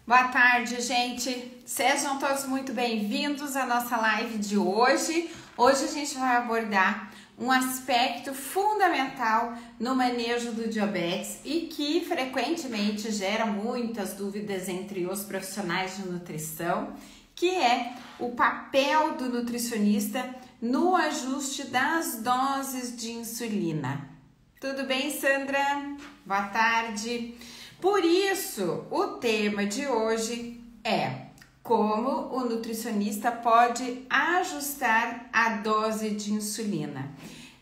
Boa tarde, gente. Sejam todos muito bem-vindos à nossa live de hoje. Hoje a gente vai abordar um aspecto fundamental no manejo do diabetes e que frequentemente gera muitas dúvidas entre os profissionais de nutrição, que é o papel do nutricionista no ajuste das doses de insulina. Tudo bem, Sandra? Boa tarde. Por isso, o tema de hoje é como o nutricionista pode ajustar a dose de insulina.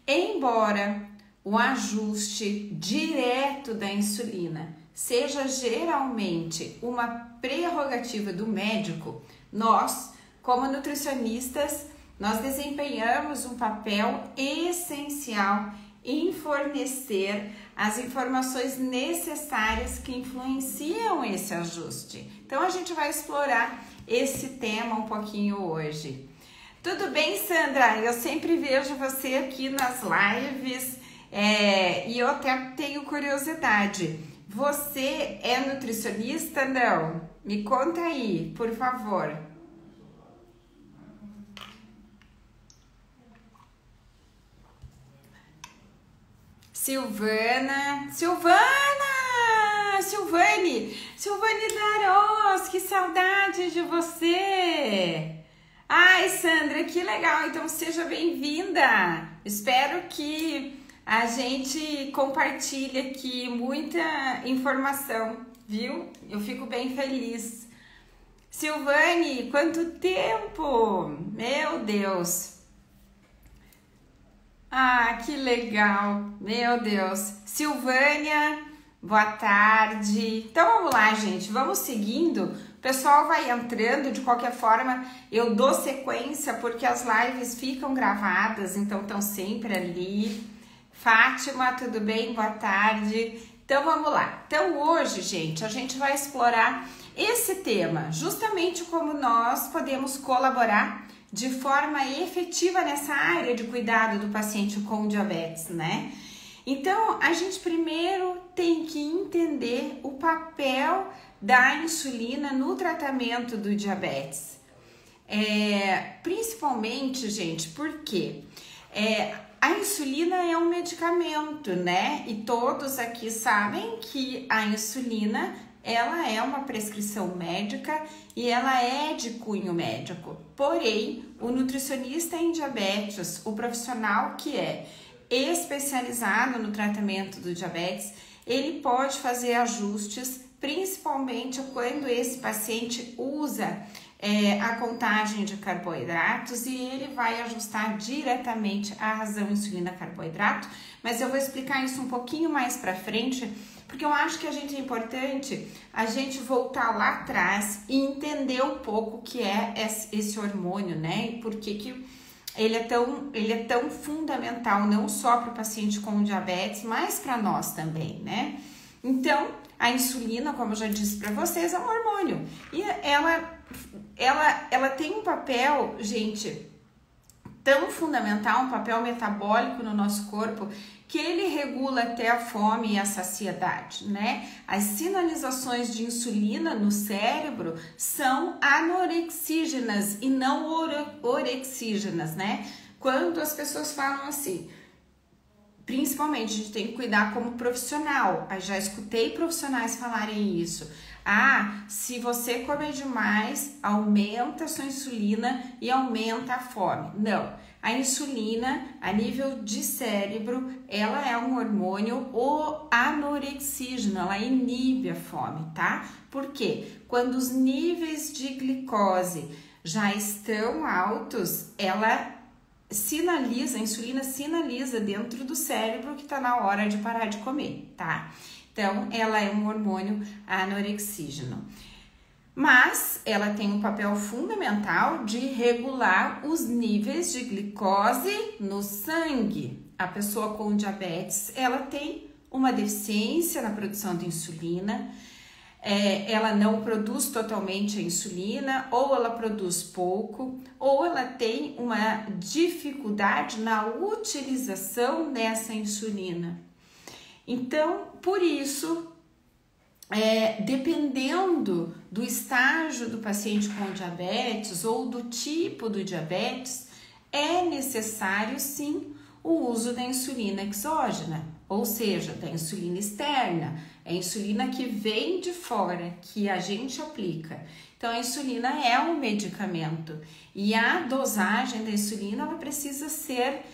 Embora o ajuste direto da insulina seja geralmente uma prerrogativa do médico, nós, como nutricionistas, nós desempenhamos um papel essencial em fornecer as informações necessárias que influenciam esse ajuste. Então a gente vai explorar esse tema um pouquinho hoje. Tudo bem, Sandra? Eu sempre vejo você aqui nas lives e eu até tenho curiosidade. Você é nutricionista? Não? Me conta aí, por favor. Silvane Darós, que saudade de você! Ai, Sandra, que legal, então seja bem-vinda! Espero que a gente compartilhe aqui muita informação, viu? Eu fico bem feliz. Silvane, quanto tempo! Meu Deus! Ah, que legal! Meu Deus! Silvânia, boa tarde! Então vamos lá, gente, vamos seguindo. O pessoal vai entrando, de qualquer forma, eu dou sequência porque as lives ficam gravadas, então estão sempre ali. Fátima, tudo bem? Boa tarde! Então vamos lá. Então hoje, gente, a gente vai explorar esse tema, justamente como nós podemos colaborar de forma efetiva nessa área de cuidado do paciente com diabetes, né? Então, a gente primeiro tem que entender o papel da insulina no tratamento do diabetes. Principalmente, gente, porque a insulina é um medicamento, né? E todos aqui sabem que a insulina ela é uma prescrição médica e ela é de cunho médico. Porém, o nutricionista em diabetes, o profissional que é especializado no tratamento do diabetes, ele pode fazer ajustes, principalmente quando esse paciente usa a contagem de carboidratos e ele vai ajustar diretamente a razão insulina-carboidrato, mas eu vou explicar isso um pouquinho mais para frente, porque eu acho que é importante a gente voltar lá atrás e entender um pouco o que é esse hormônio, né? E por que ele é tão fundamental, não só para o paciente com diabetes, mas para nós também, né? Então, a insulina, como eu já disse para vocês, é um hormônio. E ela tem um papel, gente, tão fundamental, um papel metabólico no nosso corpo, que ele regula até a fome e a saciedade, né? As sinalizações de insulina no cérebro são anorexígenas e não orexígenas, né? Quando as pessoas falam assim, principalmente a gente tem que cuidar como profissional, eu já escutei profissionais falarem isso. Ah, se você comer demais, aumenta a sua insulina e aumenta a fome. Não, a insulina, a nível de cérebro, ela é um hormônio anorexígeno, ela inibe a fome, tá? Por quê? Quando os níveis de glicose já estão altos, ela sinaliza, a insulina sinaliza dentro do cérebro que tá na hora de parar de comer, tá? Então, ela é um hormônio anorexígeno. Mas ela tem um papel fundamental de regular os níveis de glicose no sangue. A pessoa com diabetes, ela tem uma deficiência na produção de insulina, ela não produz totalmente a insulina, ou ela produz pouco, ou ela tem uma dificuldade na utilização dessa insulina. Então, por isso, dependendo do estágio do paciente com diabetes ou do tipo do diabetes, é necessário sim o uso da insulina exógena, ou seja, da insulina externa, a insulina que vem de fora, que a gente aplica. Então, a insulina é um medicamento e a dosagem da insulina ela precisa ser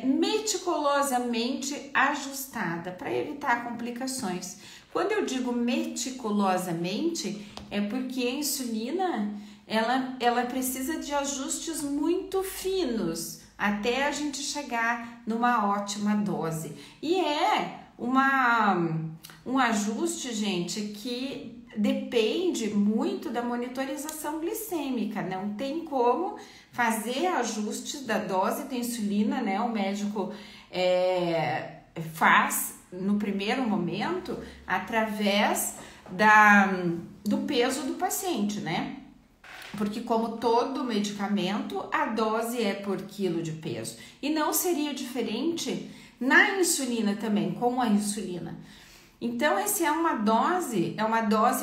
meticulosamente ajustada para evitar complicações. Quando eu digo meticulosamente, é porque a insulina ela precisa de ajustes muito finos até a gente chegar numa ótima dose. E é um ajuste, gente, que depende muito da monitorização glicêmica. Não tem como fazer ajustes da dose da insulina, né? O médico faz no primeiro momento através do peso do paciente, né? Porque como todo medicamento, a dose é por quilo de peso. E não seria diferente na insulina também, com a insulina. Então, essa é uma dose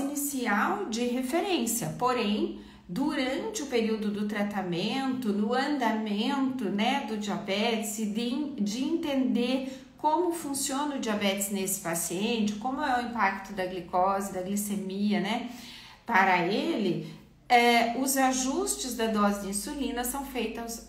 inicial de referência, porém, durante o período do tratamento, no andamento, né, do diabetes, de entender como funciona o diabetes nesse paciente, como é o impacto da glicose, da glicemia, né, para ele, os ajustes da dose de insulina são feitas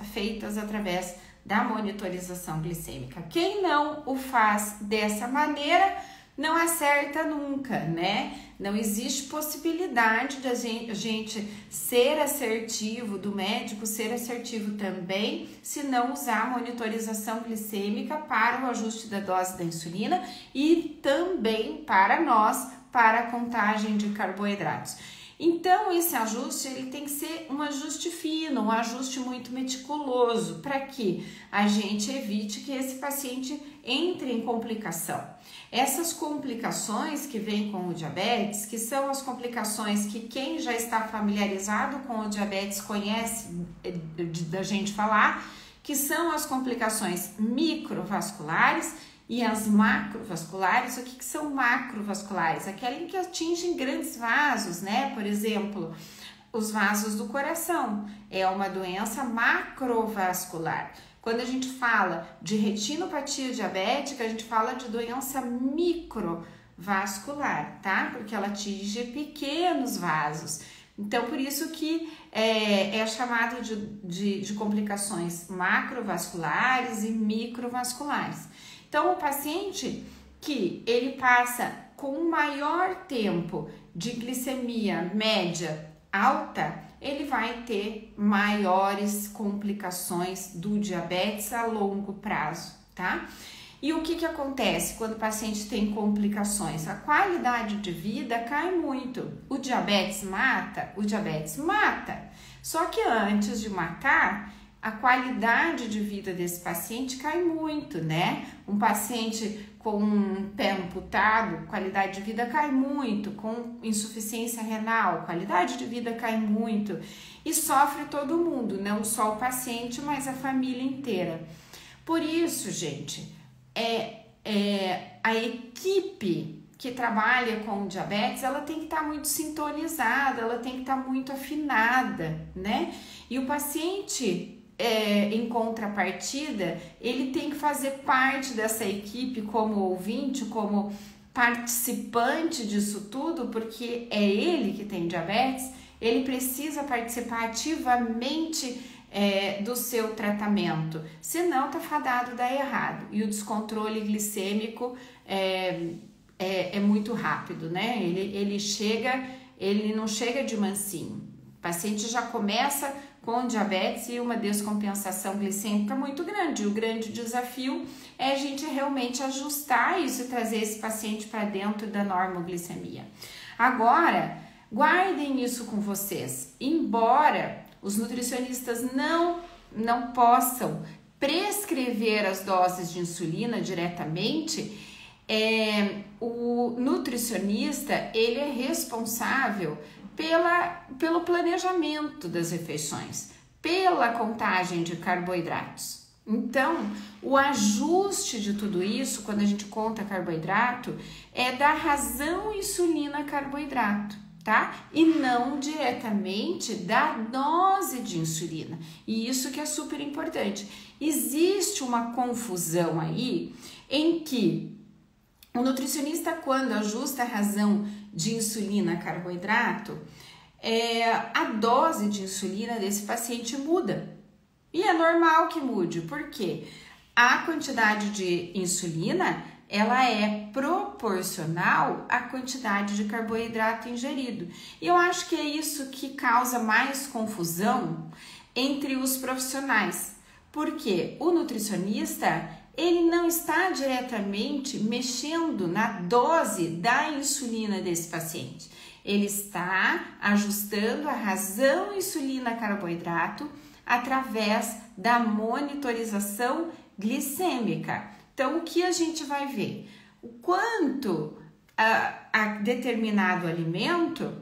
através da monitorização glicêmica. Quem não o faz dessa maneira, não acerta nunca, né? Não existe possibilidade de a gente ser assertivo, do médico ser assertivo também, se não usar a monitorização glicêmica para o ajuste da dose da insulina e também para nós, para a contagem de carboidratos. Então, esse ajuste ele tem que ser um ajuste fino, um ajuste muito meticuloso, para que a gente evite que esse paciente entre em complicação. Essas complicações que vêm com o diabetes, que são as complicações que quem já está familiarizado com o diabetes conhece da gente falar, que são as complicações microvasculares e as macrovasculares. O que são macrovasculares? Aquela em que atingem grandes vasos, né? Por exemplo, os vasos do coração. É uma doença macrovascular. Quando a gente fala de retinopatia diabética, a gente fala de doença microvascular, tá? Porque ela atinge pequenos vasos. Então, por isso que é chamado de complicações macrovasculares e microvasculares. Então, o paciente que ele passa com um maior tempo de glicemia média alta, ele vai ter maiores complicações do diabetes a longo prazo, tá? E o que acontece quando o paciente tem complicações? A qualidade de vida cai muito. O diabetes mata? O diabetes mata. Só que antes de matar, a qualidade de vida desse paciente cai muito, né? Um paciente com um pé amputado, qualidade de vida cai muito, com insuficiência renal, qualidade de vida cai muito e sofre todo mundo, não só o paciente, mas a família inteira. Por isso, gente, a equipe que trabalha com diabetes, ela tem que estar muito sintonizada, ela tem que estar muito afinada, né? E o paciente em contrapartida, ele tem que fazer parte dessa equipe como ouvinte, como participante disso tudo, porque é ele que tem diabetes, ele precisa participar ativamente do seu tratamento, senão tá fadado a dar errado. E o descontrole glicêmico é muito rápido, né? Ele não chega de mansinho. O paciente já começa com diabetes e uma descompensação glicêmica muito grande. O grande desafio é a gente realmente ajustar isso e trazer esse paciente para dentro da normoglicemia. Agora, guardem isso com vocês. Embora os nutricionistas não possam prescrever as doses de insulina diretamente, o nutricionista ele é responsável pelo planejamento das refeições, pela contagem de carboidratos. Então, o ajuste de tudo isso, quando a gente conta carboidrato, é da razão insulina-carboidrato, tá? E não diretamente da dose de insulina. E isso que é super importante. Existe uma confusão aí em que o nutricionista, quando ajusta a razão de insulina-carboidrato, a dose de insulina desse paciente muda. E é normal que mude, porque a quantidade de insulina, ela é proporcional à quantidade de carboidrato ingerido. E eu acho que é isso que causa mais confusão entre os profissionais, porque o nutricionista, ele não está diretamente mexendo na dose da insulina desse paciente. Ele está ajustando a razão insulina-carboidrato através da monitorização glicêmica. Então, o que a gente vai ver? O quanto a determinado alimento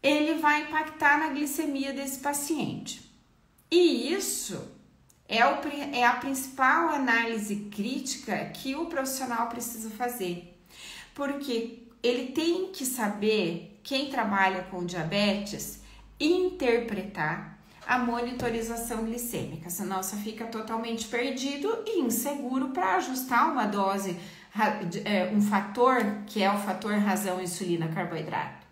ele vai impactar na glicemia desse paciente. E isso é a principal análise crítica que o profissional precisa fazer, porque ele tem que saber, quem trabalha com diabetes, interpretar a monitorização glicêmica, senão você fica totalmente perdido e inseguro para ajustar uma dose, um fator que é o fator razão insulina-carboidrato.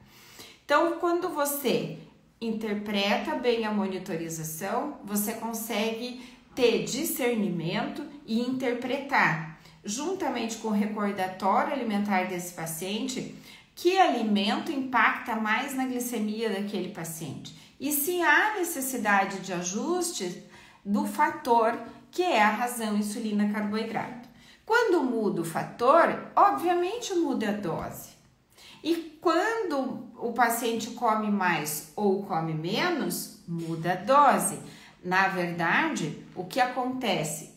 Então, quando você interpreta bem a monitorização, você consegue ter discernimento e interpretar, juntamente com o recordatório alimentar desse paciente, que alimento impacta mais na glicemia daquele paciente. E se há necessidade de ajuste do fator que é a razão insulina-carboidrato. Quando muda o fator, obviamente muda a dose. E quando o paciente come mais ou come menos, muda a dose. Na verdade, o que acontece?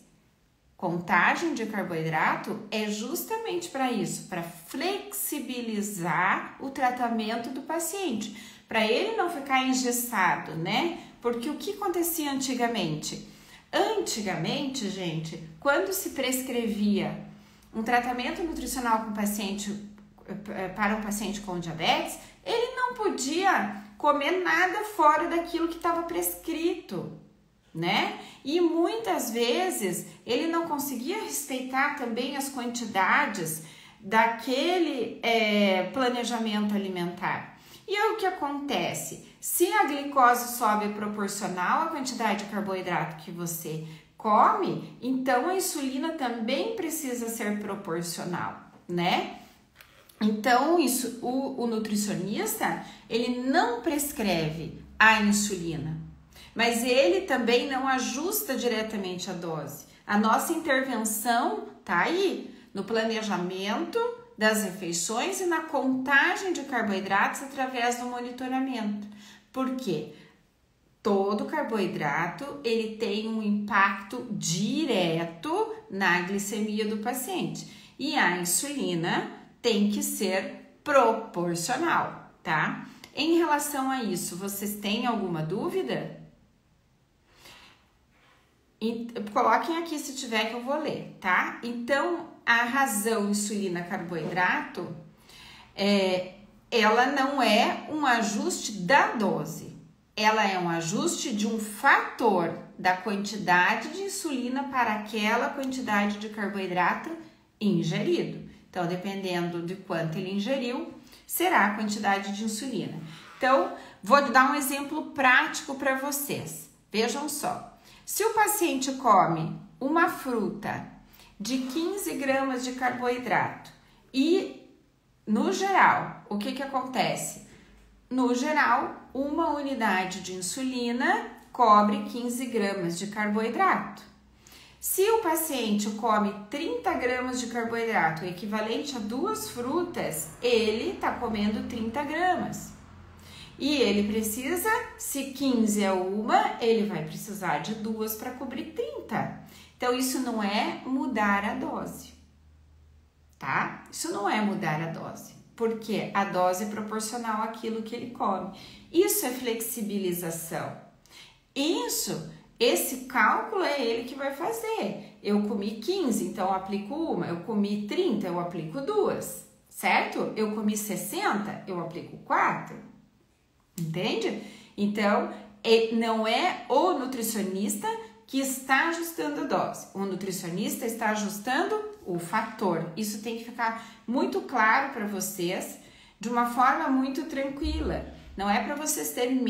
Contagem de carboidrato é justamente para isso, para flexibilizar o tratamento do paciente, para ele não ficar engessado, né? Porque o que acontecia antigamente? Antigamente, gente, quando se prescrevia um tratamento nutricional com paciente, para um paciente com diabetes, ele não podia comer nada fora daquilo que estava prescrito, né? E muitas vezes ele não conseguia respeitar também as quantidades daquele planejamento alimentar. E é o que acontece? Se a glicose sobe proporcional à quantidade de carboidrato que você come, então a insulina também precisa ser proporcional, né? Então, o nutricionista, ele não prescreve a insulina, mas ele também não ajusta diretamente a dose. A nossa intervenção tá aí, no planejamento das refeições e na contagem de carboidratos através do monitoramento. Por quê? Todo carboidrato, ele tem um impacto direto na glicemia do paciente. E a insulina tem que ser proporcional, tá? Em relação a isso, vocês têm alguma dúvida? Coloquem aqui se tiver que eu vou ler, tá? Então, a razão insulina-carboidrato, ela não é um ajuste da dose, ela é um ajuste de um fator da quantidade de insulina para aquela quantidade de carboidrato ingerido. Então, dependendo de quanto ele ingeriu, será a quantidade de insulina. Então, vou dar um exemplo prático para vocês. Vejam só. Se o paciente come uma fruta de 15 gramas de carboidrato e, no geral, o que acontece? No geral, uma unidade de insulina cobre 15 gramas de carboidrato. Se o paciente come 30 gramas de carboidrato, equivalente a 2 frutas, ele está comendo 30 gramas. E ele precisa, se 15 é uma, ele vai precisar de 2 para cobrir 30. Então, isso não é mudar a dose, tá? Isso não é mudar a dose, porque a dose é proporcional àquilo que ele come. Isso é flexibilização. Isso Esse cálculo é ele que vai fazer. Eu comi 15, então eu aplico uma. Eu comi 30, eu aplico 2, certo? Eu comi 60, eu aplico 4. Entende? Então, não é o nutricionista que está ajustando a dose. O nutricionista está ajustando o fator. Isso tem que ficar muito claro para vocês, de uma forma muito tranquila. Não é para vocês terem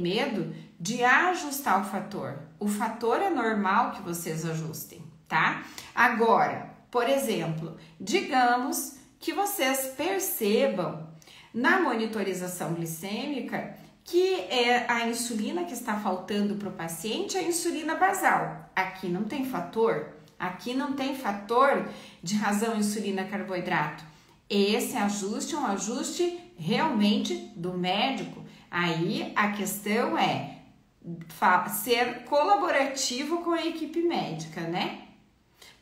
medo de ajustar o fator. O fator é normal que vocês ajustem, tá? Agora, por exemplo, digamos que vocês percebam na monitorização glicêmica que é a insulina que está faltando para o paciente, é a insulina basal. Aqui não tem fator. Aqui não tem fator de razão insulina-carboidrato. Esse ajuste é um ajuste realmente do médico. Aí a questão é ser colaborativo com a equipe médica, né?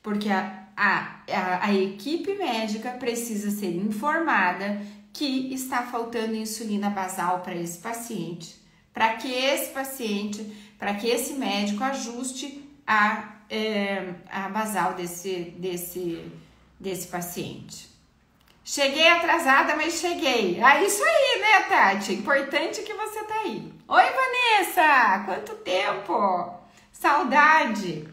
Porque a equipe médica precisa ser informada que está faltando insulina basal para esse paciente, para que esse médico ajuste a basal desse paciente. Cheguei atrasada, mas cheguei. Isso aí, né, Tati? Importante que você tá aí. Oi, Vanessa! Quanto tempo! Saudade!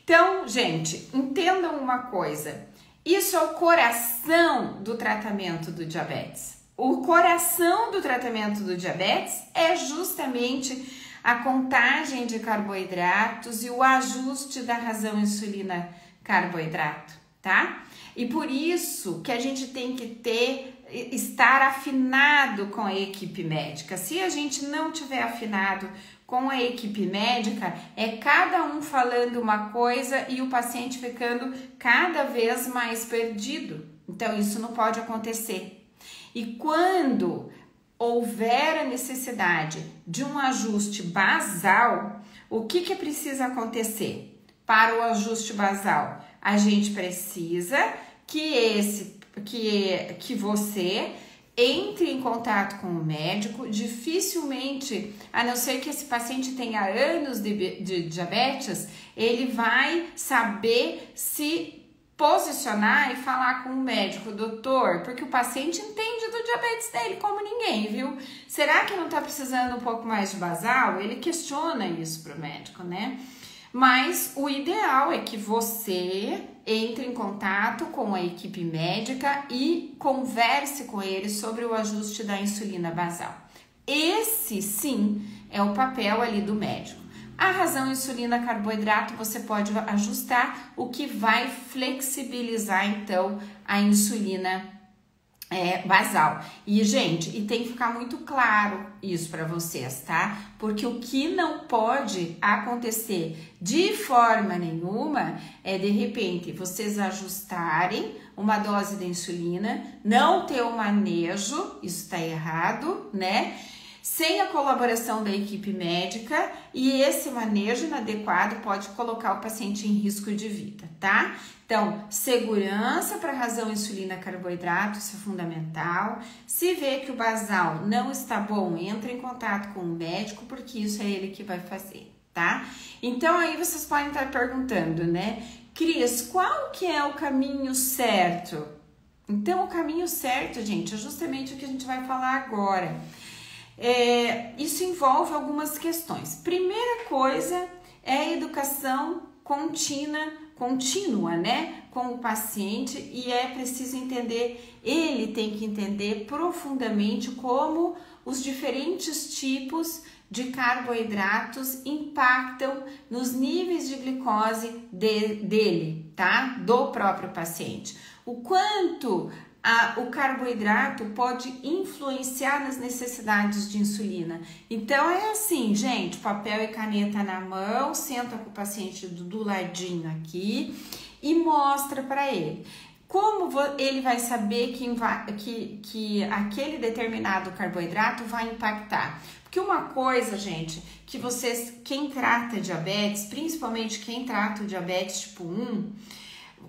Então, gente, entendam uma coisa. Isso é o coração do tratamento do diabetes. O coração do tratamento do diabetes é justamente a contagem de carboidratos e o ajuste da razão insulina-carboidrato, tá? E por isso que a gente tem que estar afinado com a equipe médica. Se a gente não tiver afinado com a equipe médica, é cada um falando uma coisa e o paciente ficando cada vez mais perdido. Então, isso não pode acontecer. E quando houver a necessidade de um ajuste basal, o que precisa acontecer para o ajuste basal? A gente precisa que você entre em contato com o médico. Dificilmente, a não ser que esse paciente tenha anos de diabetes, ele vai saber se posicionar e falar com o médico, doutor, porque o paciente entende do diabetes dele como ninguém, viu? Será que não tá precisando um pouco mais de basal? Ele questiona isso pro médico, né? Mas o ideal é que você entre em contato com a equipe médica e converse com eles sobre o ajuste da insulina basal. Esse, sim, é o papel ali do médico. A razão insulina-carboidrato você pode ajustar, o que vai flexibilizar, então, a insulina basal. E, gente, tem que ficar muito claro isso para vocês, tá? Porque o que não pode acontecer de forma nenhuma é, de repente, vocês ajustarem uma dose de insulina, não ter o manejo, isso tá errado, né? Sem a colaboração da equipe médica, e esse manejo inadequado pode colocar o paciente em risco de vida, tá? Então, segurança para razão insulina-carboidrato, isso é fundamental. Se vê que o basal não está bom, entre em contato com o médico, porque isso é ele que vai fazer, tá? Então, aí vocês podem estar perguntando, né? Cris, qual que é o caminho certo? Então, o caminho certo, gente, é justamente o que a gente vai falar agora. Isso envolve algumas questões. Primeira coisa é a educação contínua, né, com o paciente, e é preciso entender, ele tem que entender profundamente como os diferentes tipos de carboidratos impactam nos níveis de glicose dele, tá? Do próprio paciente. O quanto o carboidrato pode influenciar nas necessidades de insulina. Então é assim, gente, papel e caneta na mão, senta com o paciente do ladinho aqui e mostra para ele. Como ele vai saber que aquele determinado carboidrato vai impactar? Porque uma coisa, gente, que quem trata diabetes, principalmente quem trata o diabetes tipo 1,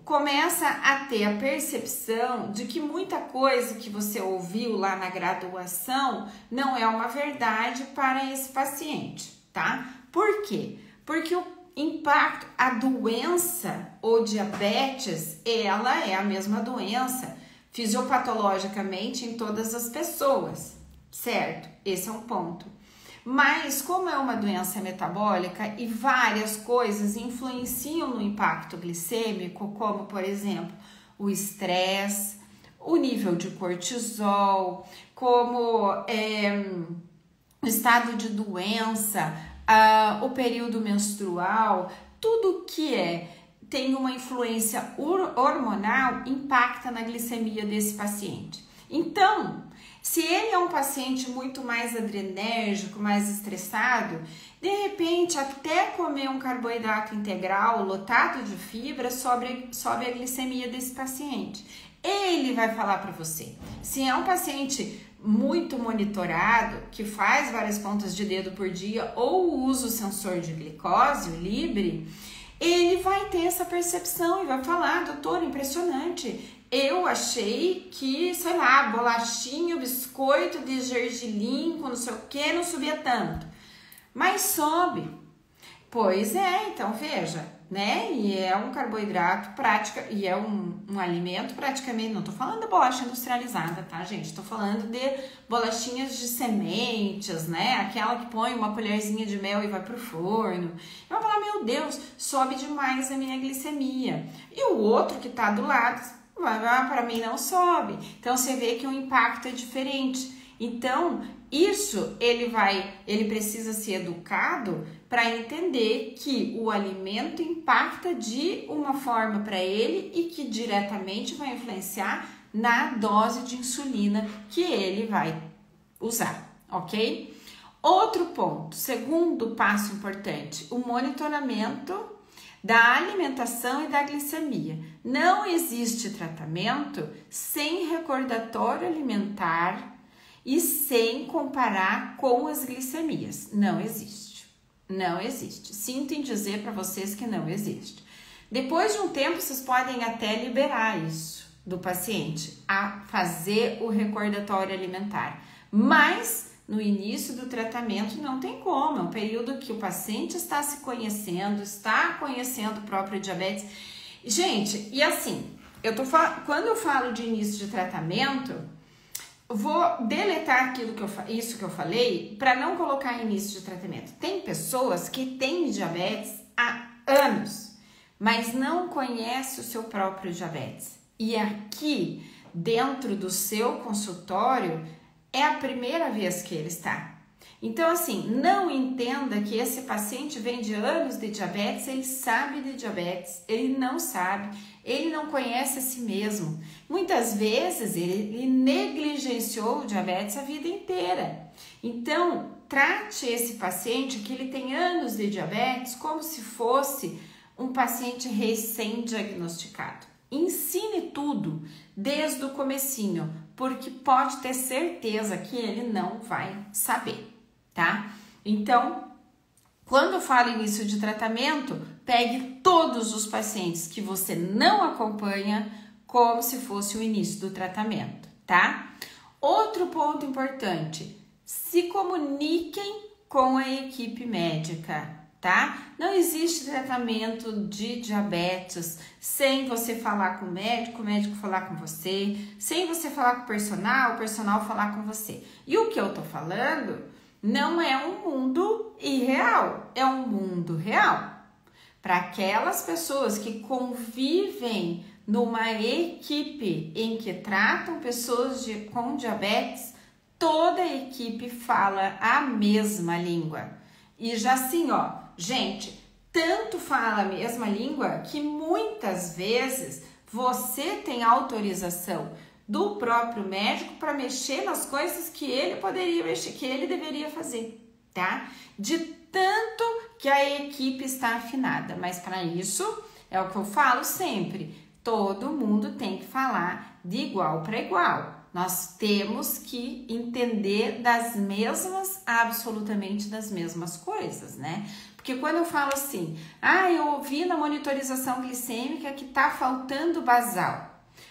começa a ter a percepção de que muita coisa que você ouviu lá na graduação não é uma verdade para esse paciente, tá? Por quê? Porque o impacto, a doença, o diabetes, ela é a mesma doença fisiopatologicamente em todas as pessoas, certo? Esse é um ponto. Mas como é uma doença metabólica e várias coisas influenciam no impacto glicêmico, como por exemplo o estresse, o nível de cortisol, como o estado de doença, o período menstrual, tudo que tem uma influência hormonal impacta na glicemia desse paciente. Então, se ele é um paciente muito mais adrenérgico, mais estressado, de repente até comer um carboidrato integral lotado de fibra sobe a glicemia desse paciente. Ele vai falar para você. Se é um paciente muito monitorado, que faz várias pontas de dedo por dia ou usa o sensor de glicose, o Libre, ele vai ter essa percepção e vai falar: doutor, impressionante, eu achei que, sei lá, bolachinha, biscoito de gergelim, com não sei o que, não subia tanto, mas sobe. Pois é, então veja, né? E é um carboidrato e é um alimento praticamente, não tô falando da bolacha industrializada, tá, gente? Tô falando de bolachinhas de sementes, né? Aquela que põe uma colherzinha de mel e vai pro forno. E vai falar: meu Deus, sobe demais a minha glicemia. E o outro que tá do lado, para mim não sobe. Então você vê que o impacto é diferente. Então, isso ele precisa ser educado para entender que o alimento impacta de uma forma para ele e que diretamente vai influenciar na dose de insulina que ele vai usar, ok? Outro ponto, segundo passo importante, o monitoramento da alimentação e da glicemia. Não existe tratamento sem recordatório alimentar e sem comparar com as glicemias. Não existe. Não existe. Sinto em dizer para vocês que não existe. Depois de um tempo, vocês podem até liberar isso do paciente, a fazer o recordatório alimentar. Mas no início do tratamento não tem como. É um período que o paciente está se conhecendo, está conhecendo o próprio diabetes. Gente, e assim, quando eu falo de início de tratamento, vou deletar isso que eu falei para não colocar início de tratamento. Tem pessoas que têm diabetes há anos, mas não conhecem o seu próprio diabetes. E aqui, dentro do seu consultório, é a primeira vez que ele está. Então, assim, não entenda que esse paciente vem de anos de diabetes, ele sabe de diabetes, ele não sabe, ele não conhece a si mesmo. Muitas vezes ele negligenciou o diabetes a vida inteira. Então, trate esse paciente que ele tem anos de diabetes como se fosse um paciente recém-diagnosticado. Ensine tudo desde o comecinho, porque pode ter certeza que ele não vai saber, tá? Então, quando eu falo início de tratamento, pegue todos os pacientes que você não acompanha como se fosse o início do tratamento, tá? Outro ponto importante, se comuniquem com a equipe médica, tá? Não existe tratamento de diabetes sem você falar com o médico falar com você, sem você falar com o personal falar com você. E o que eu tô falando não é um mundo irreal, é um mundo real. Para aquelas pessoas que convivem numa equipe em que tratam pessoas com diabetes, toda a equipe fala a mesma língua. E já assim, ó, gente, tanto fala a mesma língua que muitas vezes você tem autorização do próprio médico para mexer nas coisas que ele poderia mexer, que ele deveria fazer, tá? De tanto que a equipe está afinada, mas para isso é o que eu falo sempre, todo mundo tem que falar de igual para igual. Nós temos que entender absolutamente das mesmas coisas, né? Porque quando eu falo assim, eu ouvi na monitorização glicêmica que tá faltando basal.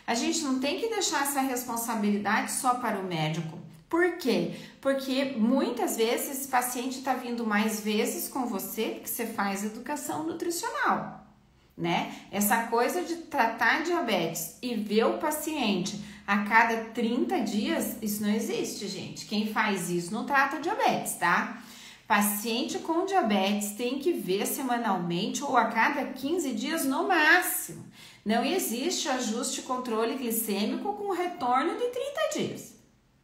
A gente não tem que deixar essa responsabilidade só para o médico, Por quê? Porque muitas vezes esse paciente está vindo mais vezes com você porque você faz educação nutricional, né? Essa coisa de tratar diabetes e ver o paciente a cada 30 dias, isso não existe, gente. Quem faz isso não trata diabetes, tá? Paciente com diabetes tem que ver semanalmente ou a cada 15 dias no máximo. Não existe ajuste e controle glicêmico com retorno de 30 dias.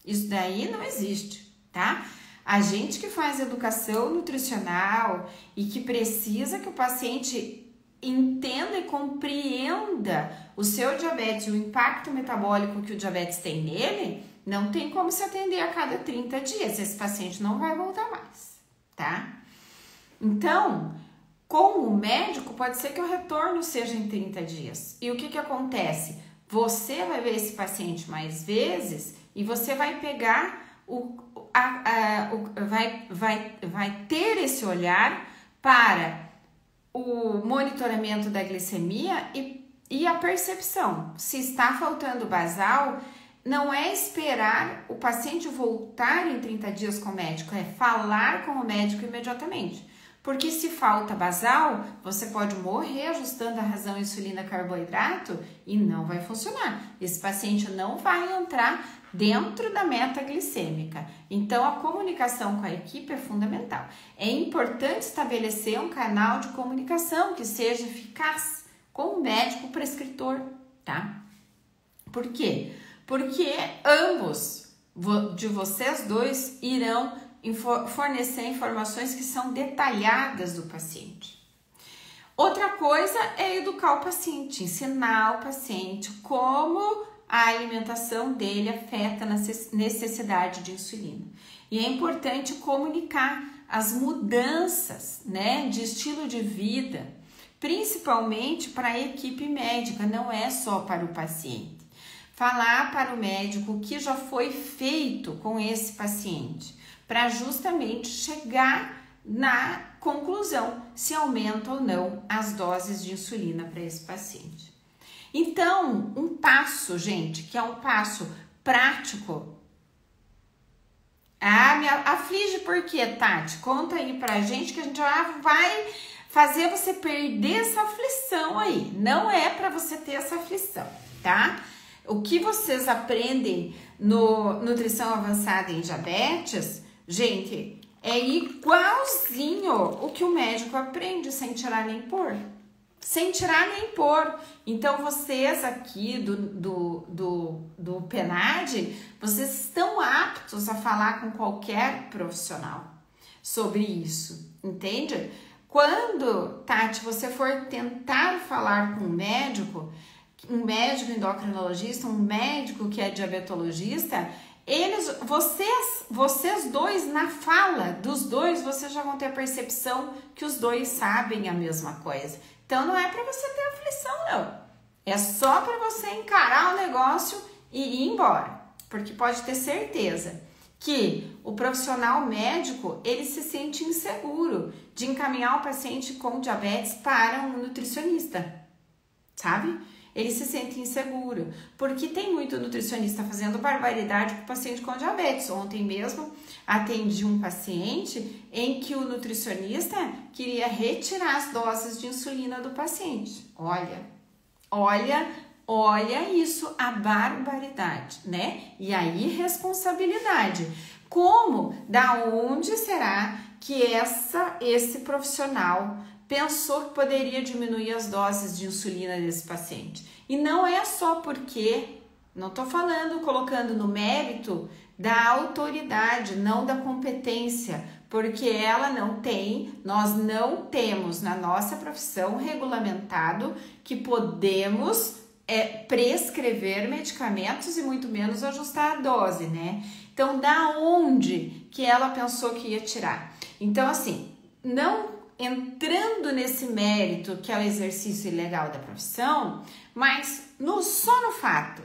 Isso daí não existe, tá? A gente que faz educação nutricional e que precisa que o paciente entenda e compreenda o seu diabetes e o impacto metabólico que o diabetes tem nele, não tem como se atender a cada 30 dias. Esse paciente não vai voltar mais, tá? Então, com o médico, pode ser que o retorno seja em 30 dias. E o que acontece? Você vai ver esse paciente mais vezes e você vai pegar vai ter esse olhar para o monitoramento da glicemia e a percepção. Se está faltando basal, não é esperar o paciente voltar em 30 dias com o médico, é falar com o médico imediatamente. Porque se falta basal, você pode morrer ajustando a razão insulina-carboidrato e não vai funcionar. Esse paciente não vai entrar dentro da meta glicêmica. Então, a comunicação com a equipe é fundamental. É importante estabelecer um canal de comunicação que seja eficaz com o médico prescritor, tá? Por quê? Porque ambos de vocês dois irão fornecer informações que são detalhadas do paciente. Outra coisa é educar o paciente, ensinar o paciente como a alimentação dele afeta na necessidade de insulina. E é importante comunicar as mudanças, né, de estilo de vida, principalmente para a equipe médica, não é só para o paciente. Falar para o médico o que já foi feito com esse paciente, para justamente chegar na conclusão se aumenta ou não as doses de insulina para esse paciente. Então, um passo, gente, que é um passo prático. Me aflige por quê, Tati? Conta aí pra gente que a gente já vai fazer você perder essa aflição aí. Não é para você ter essa aflição, tá? O que vocês aprendem no Nutrição Avançada em Diabetes, gente, é igualzinho o que o médico aprende sem tirar nem pôr. Sem tirar nem pôr. Então, vocês aqui do PENAD, vocês estão aptos a falar com qualquer profissional sobre isso, entende? Quando, Tati, você for tentar falar com um médico endocrinologista, um médico que é diabetologista, vocês dois, na fala dos dois, vocês já vão ter a percepção que os dois sabem a mesma coisa. Então, não é para você ter aflição, não. É só para você encarar o negócio e ir embora. Porque pode ter certeza que o profissional médico, ele se sente inseguro de encaminhar o paciente com diabetes para um nutricionista, sabe? Ele se sente inseguro, porque tem muito nutricionista fazendo barbaridade com o paciente com diabetes. Ontem mesmo atendi um paciente em que o nutricionista queria retirar as doses de insulina do paciente. Olha isso, a barbaridade, né? E a irresponsabilidade. Da onde será que esse profissional pensou que poderia diminuir as doses de insulina desse paciente? E não é só porque, não estou colocando no mérito da autoridade, não da competência, porque nós não temos na nossa profissão regulamentado que podemos prescrever medicamentos e muito menos ajustar a dose, né? Então, da onde que ela pensou que ia tirar? Então, assim, não entrando nesse mérito que é o exercício ilegal da profissão, mas só no fato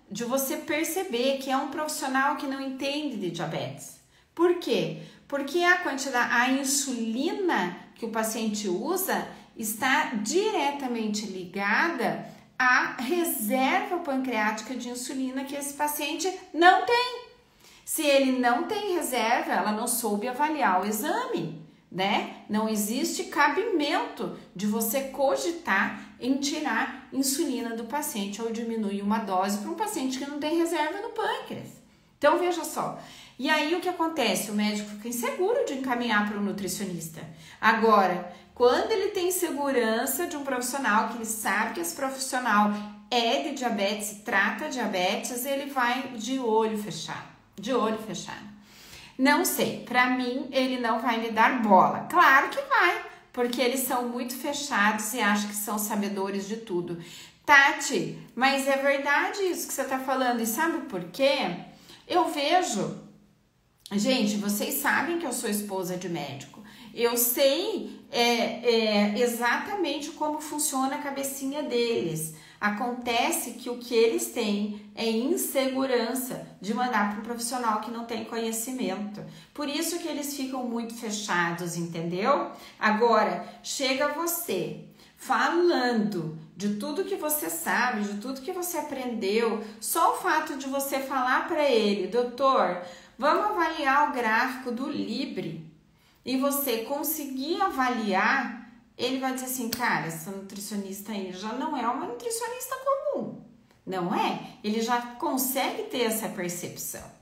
de você perceber que é um profissional que não entende de diabetes. Por quê? Porque a insulina que o paciente usa está diretamente ligada à reserva pancreática de insulina que esse paciente não tem. Se ele não tem reserva, ela não soube avaliar o exame, né? Não existe cabimento de você cogitar em tirar insulina do paciente ou diminuir uma dose para um paciente que não tem reserva no pâncreas. Então, veja só. E aí, o que acontece? O médico fica inseguro de encaminhar para o nutricionista. Agora, quando ele tem segurança de um profissional, que ele sabe que esse profissional é de diabetes e trata diabetes, ele vai de olho fechado. De olho fechado. Não sei, pra mim ele não vai me dar bola. Claro que vai, porque eles são muito fechados e acham que são sabedores de tudo. Tati, mas é verdade isso que você tá falando, e sabe por quê? Eu vejo, gente, vocês sabem que eu sou esposa de médico. Eu sei exatamente como funciona a cabecinha deles. Acontece que o que eles têm é insegurança de mandar para um profissional que não tem conhecimento. Por isso que eles ficam muito fechados, entendeu? Agora, chega você falando de tudo que você sabe, de tudo que você aprendeu, só o fato de você falar para ele, doutor, vamos avaliar o gráfico do Libre, e você conseguir avaliar, ele vai dizer assim, cara, essa nutricionista aí já não é uma nutricionista comum, não é? Ele já consegue ter essa percepção.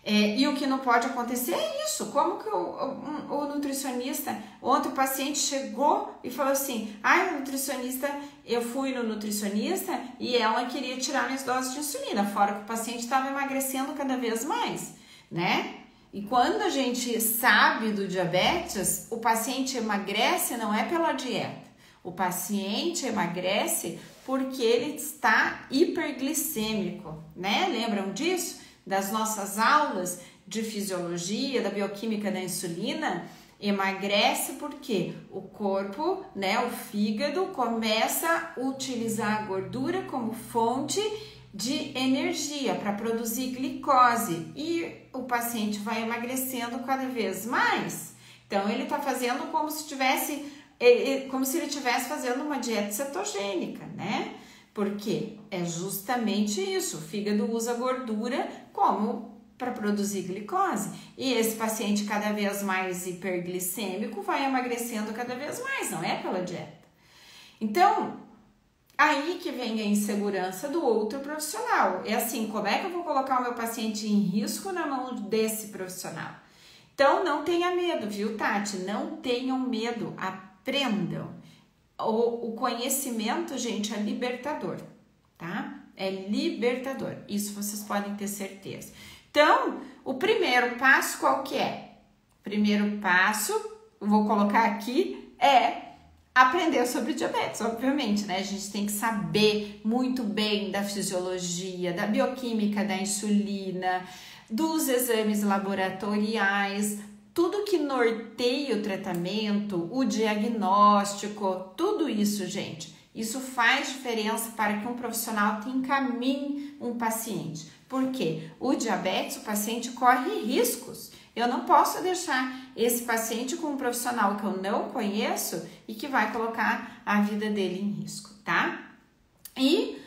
E o que não pode acontecer é isso, como que o nutricionista, ontem o paciente chegou e falou assim, nutricionista, eu fui no nutricionista e ela queria tirar minhas doses de insulina, fora que o paciente estava emagrecendo cada vez mais, né? E quando a gente sabe do diabetes, o paciente emagrece não é pela dieta. O paciente emagrece porque ele está hiperglicêmico, né? Lembram disso? Das nossas aulas de fisiologia, da bioquímica da insulina? Emagrece porque o corpo, né, o fígado, começa a utilizar a gordura como fonte de energia para produzir glicose e o paciente vai emagrecendo cada vez mais. Então ele está fazendo como se ele estivesse fazendo uma dieta cetogênica, né? Porque é justamente isso, o fígado usa gordura como para produzir glicose e esse paciente cada vez mais hiperglicêmico vai emagrecendo cada vez mais, não é pela dieta. Então, aí que vem a insegurança do outro profissional. É assim, como é que eu vou colocar o meu paciente em risco na mão desse profissional? Então, não tenha medo, viu, Tati? Não tenham medo, aprendam. O conhecimento, gente, é libertador, tá? É libertador, isso vocês podem ter certeza. Então, o primeiro passo qual que é? O primeiro passo, eu vou colocar aqui, é aprender sobre diabetes, obviamente, né? A gente tem que saber muito bem da fisiologia, da bioquímica da insulina, dos exames laboratoriais, tudo que norteia o tratamento, o diagnóstico, tudo isso, gente. Isso faz diferença para que um profissional te encaminhe um paciente. Porque o diabetes, o paciente corre riscos. Eu não posso deixar esse paciente com um profissional que eu não conheço e que vai colocar a vida dele em risco, tá? E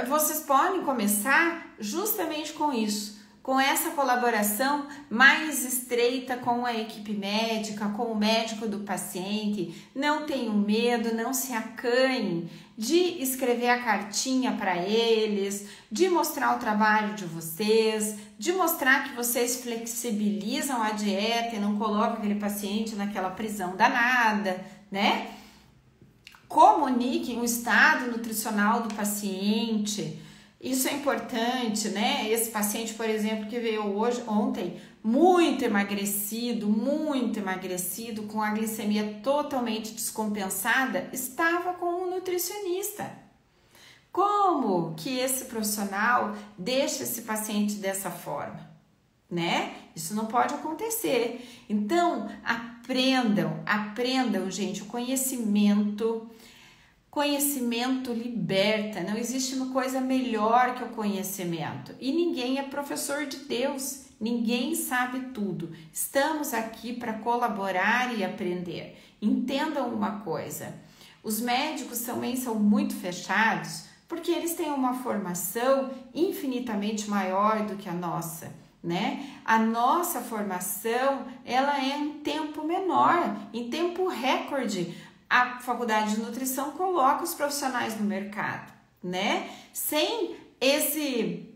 vocês podem começar justamente com isso, com essa colaboração mais estreita com a equipe médica, com o médico do paciente. Não tenham medo, não se acanhem de escrever a cartinha para eles, de mostrar o trabalho de vocês, de mostrar que vocês flexibilizam a dieta e não colocam aquele paciente naquela prisão danada, né? Comuniquem o estado nutricional do paciente. Isso é importante, né? Esse paciente, por exemplo, que veio ontem, muito emagrecido, com a glicemia totalmente descompensada, estava com um nutricionista. Como que esse profissional deixa esse paciente dessa forma, né? Isso não pode acontecer. Então, aprendam, gente, o conhecimento liberta, não existe uma coisa melhor que o conhecimento. E ninguém é professor de Deus, ninguém sabe tudo. Estamos aqui para colaborar e aprender. Entendam uma coisa, os médicos também são muito fechados porque eles têm uma formação infinitamente maior do que a nossa, né? A nossa formação, ela é em tempo menor, em tempo recorde. A faculdade de nutrição coloca os profissionais no mercado, né? Sem esse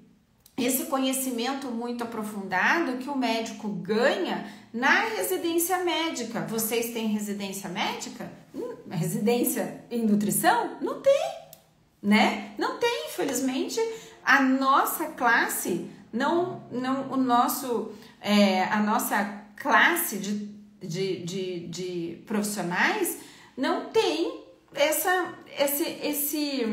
conhecimento muito aprofundado que o médico ganha na residência médica. Vocês têm residência médica? Residência em nutrição? Não tem, né? Não tem, infelizmente, a nossa classe, a nossa classe de profissionais não tem esse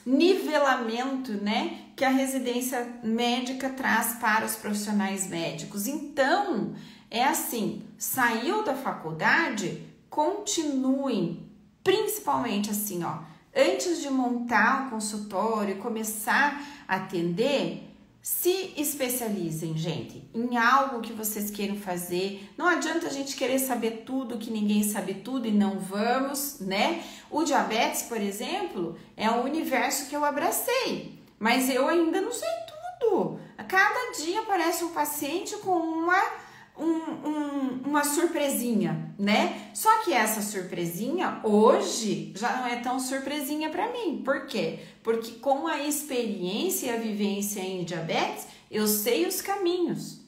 nivelamento, né, que a residência médica traz para os profissionais médicos. Então, é assim, saiu da faculdade, continuem, principalmente assim, ó, antes de montar um consultório, começar a atender, se especializem, gente, em algo que vocês queiram fazer. Não adianta a gente querer saber tudo, que ninguém sabe tudo e não vamos, né? O diabetes, por exemplo, é um universo que eu abracei, mas eu ainda não sei tudo. A cada dia aparece um paciente com uma surpresinha, né? Só que essa surpresinha hoje já não é tão surpresinha para mim. Por quê? Porque com a experiência e a vivência em diabetes, eu sei os caminhos.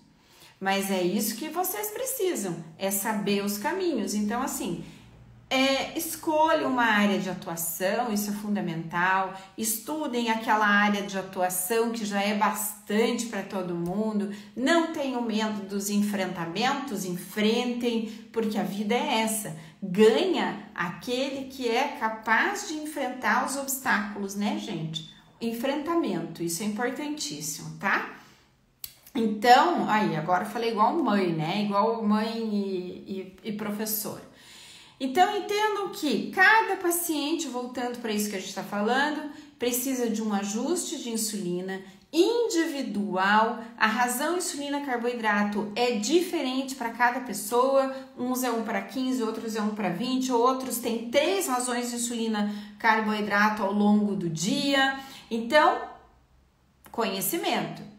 Mas é isso que vocês precisam, é saber os caminhos. Então, assim, escolha uma área de atuação, isso é fundamental. Estudem aquela área de atuação que já é bastante para todo mundo. Não tenham medo dos enfrentamentos, enfrentem, porque a vida é essa. Ganha aquele que é capaz de enfrentar os obstáculos, né, gente? Enfrentamento, isso é importantíssimo, tá? Então, aí, agora eu falei igual mãe, né? Igual mãe e professor. Então, entendam que cada paciente, voltando para isso que a gente está falando, precisa de um ajuste de insulina individual. A razão insulina-carboidrato é diferente para cada pessoa. Uns é 1 para 15, outros é 1 para 20, outros têm 3 razões de insulina-carboidrato ao longo do dia. Então, conhecimento,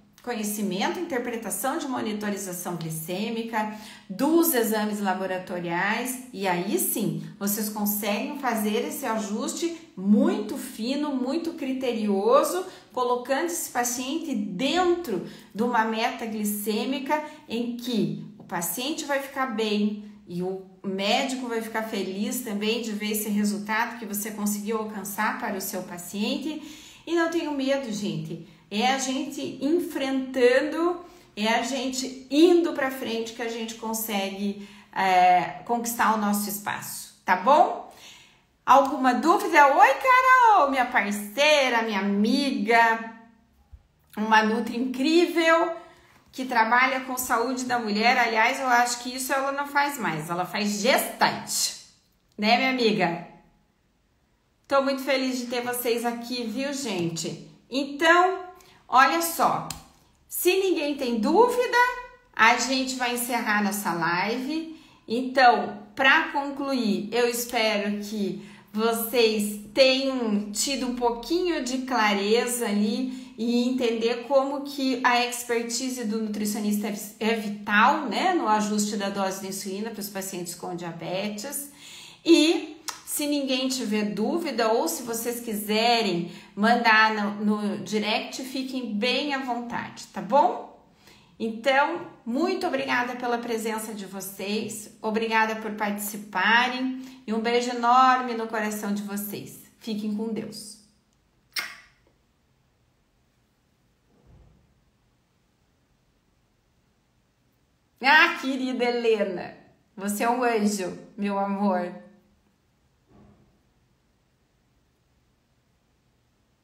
interpretação de monitorização glicêmica, dos exames laboratoriais, e aí sim, vocês conseguem fazer esse ajuste muito fino, muito criterioso, colocando esse paciente dentro de uma meta glicêmica em que o paciente vai ficar bem e o médico vai ficar feliz também de ver esse resultado que você conseguiu alcançar para o seu paciente. E não tenham medo, gente. É a gente enfrentando, é a gente indo para frente que a gente consegue conquistar o nosso espaço, tá bom? Alguma dúvida? Oi, Carol, minha parceira, minha amiga, uma nutri incrível que trabalha com saúde da mulher. Aliás, eu acho que isso ela não faz mais, ela faz gestante, né, minha amiga? Tô muito feliz de ter vocês aqui, viu, gente? Então, olha só, se ninguém tem dúvida, a gente vai encerrar nossa live. Então, para concluir, eu espero que vocês tenham tido um pouquinho de clareza ali e entender como que a expertise do nutricionista é vital, né, no ajuste da dose de insulina para os pacientes com diabetes. E se ninguém tiver dúvida ou se vocês quiserem mandar no direct, fiquem bem à vontade, tá bom? Então, muito obrigada pela presença de vocês, obrigada por participarem e um beijo enorme no coração de vocês. Fiquem com Deus. Ah, querida Helena, você é um anjo, meu amor.